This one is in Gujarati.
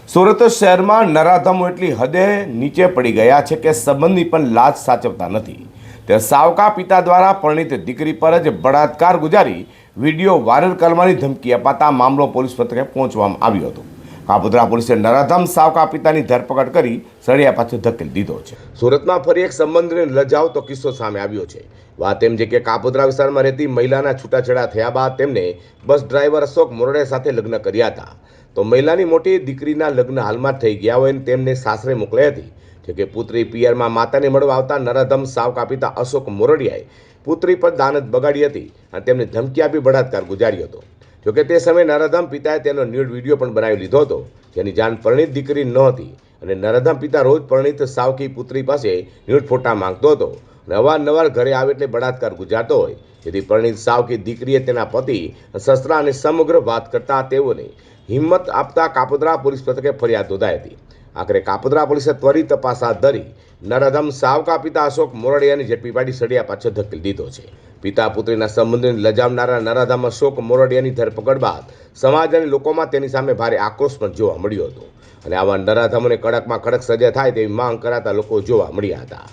સુરત શહેરમાં નરાધમો એટલી હદે નીચે પડી ગયા છે કે સંબંધી પણ લાજ સાચવતા નથી। તે સાવકા પિતા દ્વારા પરિણીત દીકરી પર જ બળાત્કાર ગુજારી વિડીયો વાયરલ કરવાની ધમકી અપાતા મામલો પોલીસ મથકે પહોંચવામાં આવ્યો હતો। કાપોદ્રા પોલીસે નરાધમ સાવકા પિતાની ધરપકડ કરી સળિયા પાછળ ધકેલી દીધો છે। સુરતમાં ફરી એક સંબંધને લજાવતો કિસ્સો સામે આવ્યો છે। વાત એમ છે કે કાપોદ્રા વિસ્તારમાં રહેતી મહિલાના છૂટાછેડા થયા બાદ તેમને બસ ડ્રાઈવર અશોક મોરડે સાથે લગ્ન કર્યા હતા। તો મહિલાની મોટી દીકરીના લગ્ન હાલમાં થઈ ગયા હોય અને તેમને સાસરે મોકલાઈ હતી। જોકે પુત્રી પિયરમાં માતાને મળવા આવતા નરાધમ સાવકા પિતા અશોક મોરડિયાએ પુત્રી પર દાનત બગાડી હતી અને તેમને ધમકી આપી બળાત્કાર ગુજાર્યો હતો। જોકે તે સમયે નરાધમ પિતાએ તેનો ન્યૂડ વિડીયો પણ બનાવી લીધો હતો, જેની જાણ પરિણીત દીકરી નહોતી અને નરાધમ પિતા રોજ પરિણીત સાવકી પુત્રી પાસે ન્યૂડ ફોટા માંગતો હતો અને અવારનવાર ઘરે આવે એટલે બળાત્કાર ગુજારતો હોય, જેથી પરિણીત સાવકી દીકરીએ તેના પતિ સસરા અને સમગ્ર વાત કરતા તેઓને હિંમત આપતા કાપોદ્રા પોલીસ મથકે ફરિયાદ નોંધાઈ હતી। આખરે કાપોદ્રા પોલીસે ત્વરિત તપાસ હાથ ધરી નરાધમ સાવકા પિતા અશોક મોરડિયાને ઝડપી પાડી સળિયા પાછળ ધકેલી દીધો છે। પિતા પુત્રીના સંબંધને લજાવનારા નરાધમ અશોક મોરડિયાની ધરપકડ બાદ સમાજ અને લોકોમાં તેની સામે ભારે આક્રોશ પણ જોવા મળ્યો હતો અને આવા નરાધમોને કડકમાં કડક સજા થાય તેવી માંગ કરાતા લોકો જોવા મળ્યા હતા।